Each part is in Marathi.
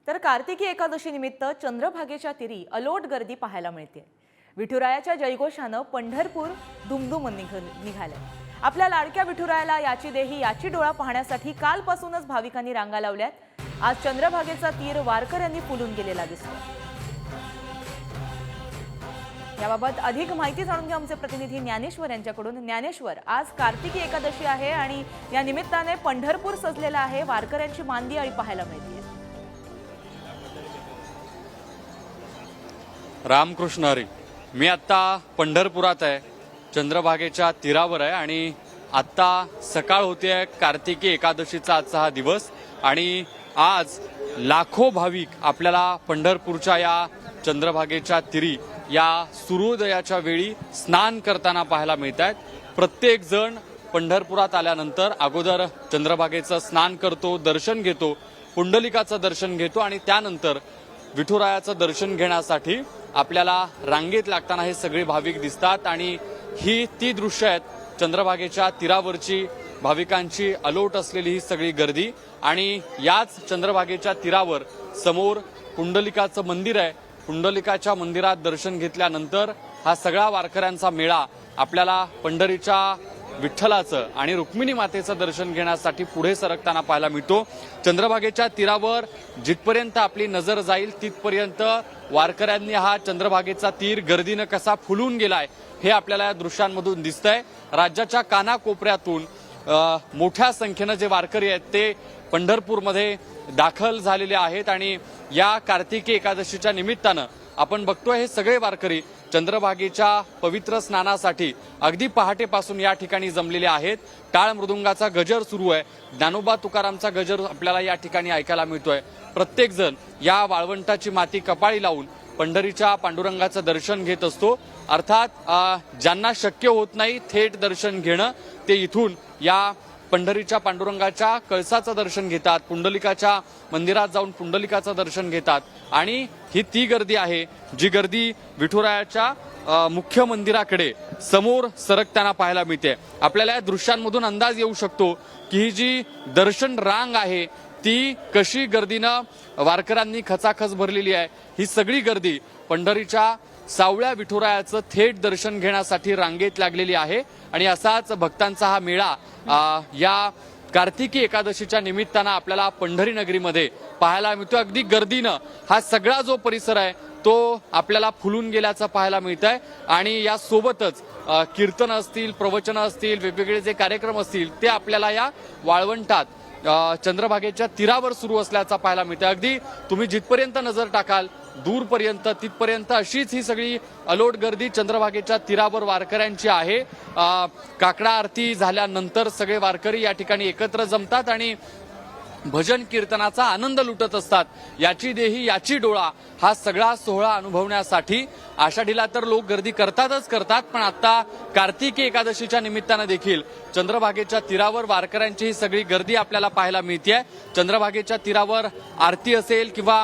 तर कार्तिकी एकादशी निमित्त चंद्रभागेच्या तीरी अलोट गर्दी पाहायला मिळते। विठुरायाच्या जयघोषानं पंढरपूर दुमदुमून निघाले। आपल्या लाडक्या विठुरायाला याची देही याची डोळा पाहण्यासाठी कालपासूनच भाविकांनी रांगा लावल्यात। आज चंद्रभागेचा तीर वारकऱ्यांनी फुलून गेलेला दिसतो। याबाबत अधिक माहिती जाणून घेऊ आमचे प्रतिनिधी ज्ञानेश्वर यांच्याकडून। ज्ञानेश्वर, आज कार्तिकी एकादशी आहे आणि या निमित्ताने पंढरपूर सजलेला आहे, वारकऱ्यांची मांदियाळी पाहायला मिळते। रामकृष्ण हरी। मी आता पंढरपुरात आहे, चंद्रभागेच्या तीरावर आहे आणि आता सकाळ होते आहे कार्तिकी एकादशीचा आजचा हा दिवस आणि आज लाखो भाविक आपल्याला पंढरपूरच्या या चंद्रभागेच्या तीरी या सूर्योदयाच्या वेळी स्नान करताना पाहायला मिळत आहेत। प्रत्येक जण पंढरपुरात आल्यानंतर अगोदर चंद्रभागेचं स्नान करतो, दर्शन घेतो, पुंडलिकाचं दर्शन घेतो आणि त्यानंतर विठुरायाचं दर्शन घेण्यासाठी आपल्याला रांगेत लागताना हे सगळे भाविक दिसतात आणि ही ती दृश्य आहेत चंद्रभागेच्या तीरावरची भाविकांची अलोट असलेली ही सगळी गर्दी। आणि याच चंद्रभागेच्या तीरावर समोर पुंडलिकाचं मंदिर आहे। पुंडलिकाच्या मंदिरात दर्शन घेतल्यानंतर हा सगळा वारकऱ्यांचा मेळा आपल्याला पंढरीच्या विठ्ठलाचं आणि रुक्मिणी मातेचं दर्शन घेण्यासाठी पुढे सरकताना पाहायला मिळतो। चंद्रभागेच्या तीरावर जिथपर्यंत आपली नजर जाईल तिथपर्यंत वारकऱ्यांनी हा चंद्रभागेचा तीर गर्दीनं कसा फुलून गेलाय हे आपल्याला या दृश्यांमधून दिसतंय। राज्याच्या कानाकोपऱ्यातून मोठ्या संख्येनं जे वारकरी आहेत ते पंढरपूरमध्ये दाखल झालेले आहेत आणि या कार्तिकी एकादशीच्या निमित्तानं आपण बघतोय हे सगळे वारकरी चंद्रभागेच्या पवित्र स्नानासाठी अगदी पहाटेपासून या ठिकाणी जमलेले आहेत। टाळ मृदुंगाचा गजर सुरू आहे, ज्ञानोबा तुकारामचा गजर आपल्याला या ठिकाणी ऐकायला मिळतोय। प्रत्येक जण या वाळवंटाची माती कपाळी लावून पंढरीच्या पांडुरंगाचं दर्शन घेत असतो। अर्थात ज्यांना शक्य होत नाही थेट दर्शन घेणं ते इथून या पंढरीच्या पांडुरंगाच्या कळसाचं दर्शन घेतात, पुंडलिकाच्या मंदिरात जाऊन पुंडलिकाचं दर्शन घेतात आणि ही ती गर्दी आहे जी गर्दी विठुरायाच्या मुख्य मंदिराकडे समोर सरकताना पाहायला मिळते। आपल्याला या दृश्यांमधून अंदाज येऊ शकतो की ही जी दर्शन रांग आहे ती कशी गर्दीनं वारकऱ्यांनी खचाखच भरलेली आहे। ही सगळी गर्दी पंढरीच्या सावळ्या विठुरायाचं थेट दर्शन घेण्यासाठी रांगेत लागलेली आहे आणि असाच भक्तांचा हा मेळा या कार्तिकी एकादशीच्या निमित्तानं आपल्याला पंढरी नगरीमध्ये पाहायला मिळतो। अगदी गर्दीनं हा सगळा जो परिसर आहे तो आपल्याला फुलून गेल्याचं पाहायला मिळत आहे आणि या सोबतच कीर्तन असतील, प्रवचन असतील, वेगवेगळे जे कार्यक्रम असतील ते आपल्याला या वाळवंटात चंद्रभागेच्या तीरावर सुरू असल्याचा पाहायला मिळतं। अगदी तुम्ही जिथपर्यंत नजर टाकाल दूरपर्यंत तिथपर्यंत अशीच ही सगळी अलोट गर्दी चंद्रभागेच्या तीरावर वारकऱ्यांची आहे। काकडा आरती झाल्यानंतर सगळे वारकरी या ठिकाणी एकत्र जमतात आणि भजन कीर्तनाचा आनंद लुटत असतात। याची देही याची डोळा हा सगळा सोहळा अनुभवण्यासाठी आषाढीला तर लोक गर्दी करतातच करतात, पण आता कार्तिकी एकादशीच्या निमित्तानं देखील चंद्रभागेच्या तीरावर वारकऱ्यांची ही सगळी गर्दी आपल्याला पाहायला मिळते। चंद्रभागेच्या तीरावर आरती असेल किंवा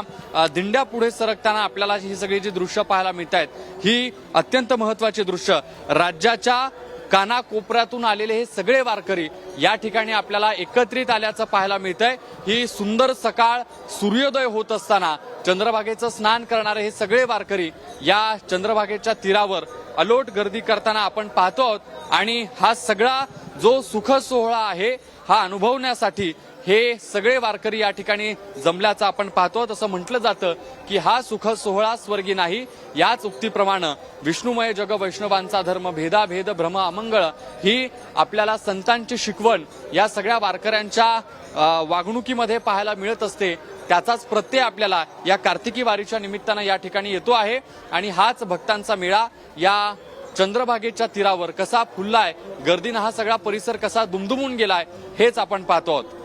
दिंड्या पुढे सरकताना आपल्याला ही सगळी जी दृश्य पाहायला मिळत आहेत ही अत्यंत महत्वाची दृश्य। राज्याच्या कानाकोपऱ्यातून आलेले हे सगळे वारकरी या ठिकाणी आपल्याला एकत्रित आल्याचं पाहायला मिळतंय। ही सुंदर सकाळ सूर्योदय होत असताना चंद्रभागेचं स्नान करणारे हे सगळे वारकरी या चंद्रभागेच्या तीरावर अलोट गर्दी करताना आपण पाहतो आहोत आणि हा सगळा जो सुख सोहळा आहे हा अनुभवण्यासाठी हे सगळे वारकरी या ठिकाणी जमल्याचं आपण पाहतो। असं म्हटलं जातं की हा सुख सोहळा स्वर्गी नाही, याच उक्तीप्रमाणे विष्णुमय जग वैष्णवांचा धर्म भेदाभेद भ्रम अमंगळ ही आपल्याला संतांची शिकवण या सगळ्या वारकऱ्यांच्या वागणुकीमध्ये पाहायला मिळत असते। त्याचाच प्रत्यय आपल्याला या कार्तिकी वारीच्या निमित्तानं या ठिकाणी येतो आहे आणि हाच भक्तांचा मेळा या चंद्रभागेच्या तीरावर कसा फुललाय, गर्दीनं हा सगळा परिसर कसा दुमदुमून गेलाय हेच आपण पाहतो आहोत।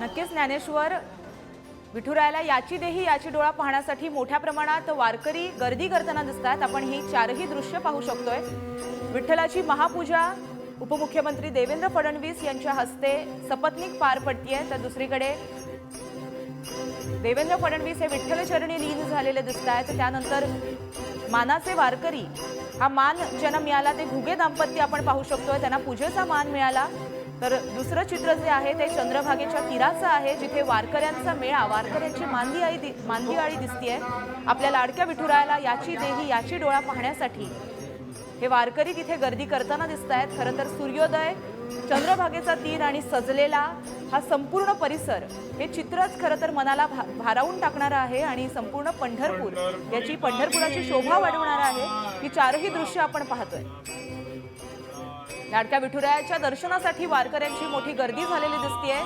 नक्कीच ज्ञानेश्वर, विठुरायाला याची देही याची डोळा पाहण्यासाठी मोठ्या प्रमाणात वारकरी गर्दी करताना दिसतात। आपण ही चारही दृश्य पाहू शकतोय। विठ्ठलाची महापूजा उपमुख्यमंत्री देवेंद्र फडणवीस यांच्या हस्ते सपत्नीक पार पडतीये, तर दुसरीकडे देवेंद्र फडणवीस हे विठ्ठलचरणी लीन झालेले दिसत आहेत। त्यानंतर मानाचे वारकरी, हा मान ज्यांना मिळाला ते घुगे दाम्पत्य आपण पाहू शकतोय, त्यांना पूजेचा मान मिळाला। तर दुसरं चित्र जे आहे ते चंद्रभागेच्या तीराचं आहे, जिथे वारकऱ्यांचा मेळा, वारकऱ्यांची मांदी आळी दिसतीये. आपल्या लाडक्या विठुरायाला याची देही याची डोळा पाहण्यासाठी हे वारकरी तिथे गर्दी करताना दिसत आहेत. खरं तर सूर्योदय, चंद्रभागेचा तीर आणि सजलेला हा संपूर्ण परिसर हे चित्रच खरं तर मनाला भारावून टाकणारं आहे आणि संपूर्ण पंढरपूर याची पंढरपुराची शोभा वाढवणारं आहे. ही चारही दृश्य आपण पाहतोय. लाडक्या विठुरायाच्या दर्शनासाठी वारकऱ्यांची मोठी गर्दी झालेली दिसतीये.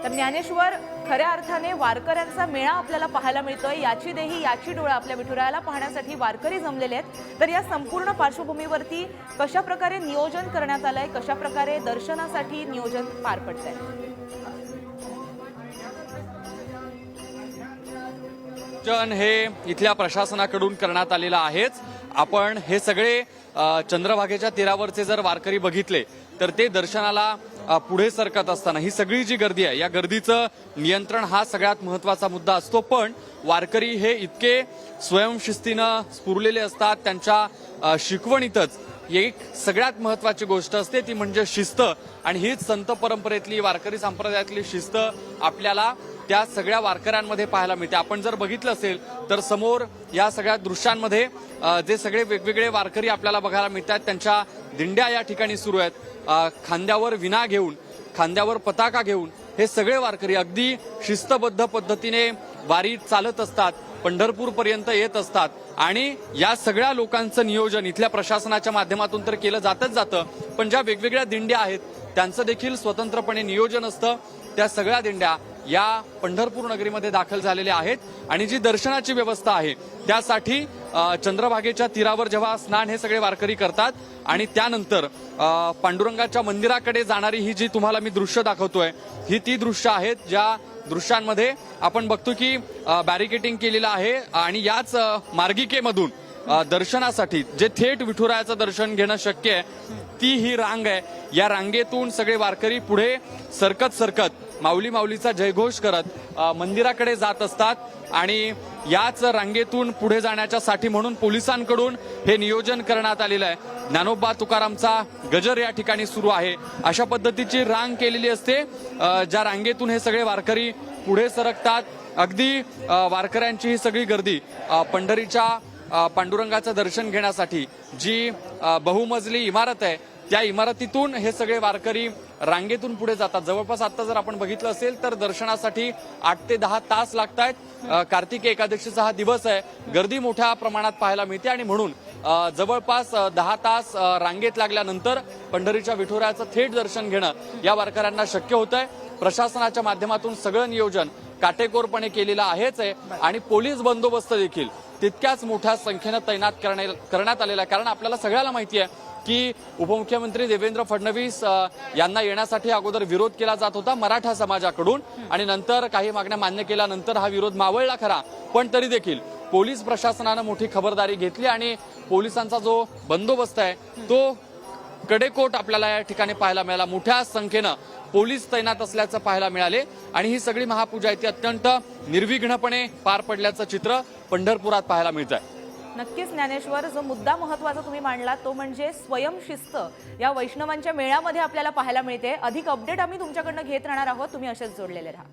तर ज्ञानेश्वर खऱ्या अर्थाने वारकऱ्यांचा मेळा आपल्याला पाहायला मिळतोय. याची देही याची डोळा आपल्या विठुरायाला पाहण्यासाठी वारकरी जमलेले आहेत. तर या संपूर्ण पार्श्वभूमीवरती कशा प्रकारे नियोजन करण्यात आलंय, कशा प्रकारे दर्शनासाठी नियोजन पार पडतंय? हे इथल्या प्रशासनाकडून करण्यात आलेलं आहेच. आपण हे सगळे चंद्रभागेच्या तीरावरचे जर वारकरी बघितले तर ते दर्शनाला पुढे सरकत असताना ही सगळी जी गर्दी आहे या गर्दीचं नियंत्रण हा सगळ्यात महत्वाचा मुद्दा असतो. पण वारकरी हे इतके स्वयंशिस्तीनं स्फुरलेले असतात, त्यांच्या शिकवणीतच एक सगळ्यात महत्वाची गोष्ट असते ती म्हणजे शिस्त. आणि हीच संत परंपरेतली, वारकरी संप्रदायातली शिस्त आपल्याला त्या सगळ्या वारकऱ्यांमध्ये पाहायला मिळते. आपण जर बघितलं असेल तर समोर या सगळ्या दृश्यांमध्ये जे सगळे वेगवेगळे वारकरी आपल्याला बघायला मिळतात त्यांच्या दिंड्या या ठिकाणी सुरू आहेत. खांद्यावर विणा घेऊन, खांद्यावर पताका घेऊन हे सगळे वारकरी अगदी शिस्तबद्ध पद्धतीने वारी चालत असतात, पंढरपूर पर्यंत येत असतात. आणि या सगळ्या लोकांचं नियोजन इथल्या प्रशासनाच्या माध्यमातून तर केलं जातं, पण ज्या वेगवेगळ्या दिंड्या आहेत त्यांचं देखील स्वतंत्रपणे नियोजन असतं. त्या सगळ्या दिंड्या या पंढरपूर नगरीमध्ये दाखल झालेल्या आहेत. आणि जी दर्शनाची व्यवस्था आहे त्यासाठी चंद्रभागेच्या तीरावर जेव्हा स्नान हे सगळे वारकरी करतात आणि त्यानंतर पांडुरंगाच्या मंदिराकडे जाणारी ही जी तुम्हाला मी दृश्य दाखवतोय ही ती दृश्य आहेत ज्या दृश्यांमध्ये आपण बघतो की बॅरिकेटिंग केलेलं आहे. आणि याच मार्गिकेमधून दर्शनासाठी जे थेट विठुरायाचं दर्शन घेणं शक्य आहे ती ही रांग आहे. या रांगेतून सगळे वारकरी पुढे सरकत माऊलीचा जयघोष करत मंदिराकडे जात असतात. आणि याच रांगेतून पुढे जाण्याच्यासाठी म्हणून पोलिसांकडून हे नियोजन करण्यात आलेलं आहे. ज्ञानोबा तुकारामचा गजर या ठिकाणी सुरू आहे. अशा पद्धतीची रांग केलेली असते ज्या रांगेतून हे सगळे वारकरी पुढे सरकतात. अगदी वारकऱ्यांची ही सगळी गर्दी पंढरीच्या पांडुरंगाचं दर्शन घेण्यासाठी जी बहुमजली इमारत आहे त्या इमारतीतून हे सगळे वारकरी रांगेतून पुढे जातात. जवळपास आता जर आपण बघितलं असेल तर दर्शनासाठी 8 ते 10 तास लागतायत. कार्तिकी एकादशीचा हा दिवस आहे, गर्दी मोठ्या प्रमाणात पाहायला मिळते आणि म्हणून जवळपास 10 तास रांगेत लागल्यानंतर पंढरीच्या विठुरायाचं थेट दर्शन घेणं या वारकऱ्यांना शक्य होतंय. प्रशासनाच्या माध्यमातून सगळं नियोजन काटेकोरपणे केलेलं आहेच आहे आणि पोलीस बंदोबस्त देखील तितक्याच मोठ्या संख्येनं तैनात करण्यात आलेला आहे. कारण आपल्याला सगळ्याला माहिती आहे की उपमुख्यमंत्री देवेंद्र फडणवीस यांना येण्यासाठी अगोदर विरोध केला जात होता मराठा समाजाकडून आणि नंतर काही मागण्या मान्य केल्यानंतर हा विरोध मावळला खरा, पण तरी देखील पोलीस प्रशासनानं मोठी खबरदारी घेतली आणि पोलिसांचा जो बंदोबस्त आहे तो कडेकोट आपल्याला या ठिकाणी पाहायला मिळाला. मोठ्या संख्येनं पोलीस तैनात असल्याचं पाहायला मिळाले आणि ही सगळी महापूजा आहे ती अत्यंत निर्विघ्नपणे पार पडल्याचं चित्र पंढरपुरात पाहायला मिळत आहे. नक्कीच ज्ञानेश्वर, जो मुद्दा महत्वाचा तुम्ही मांडला तो म्हणजे स्वयंशिस्त या वैष्णवांच्या मेळ्यामध्ये आपल्याला पाहायला मिळते. अधिक अपडेट आम्ही तुमच्याकडनं घेत राहणार आहोत. तुम्ही असेच जोडलेले राहा.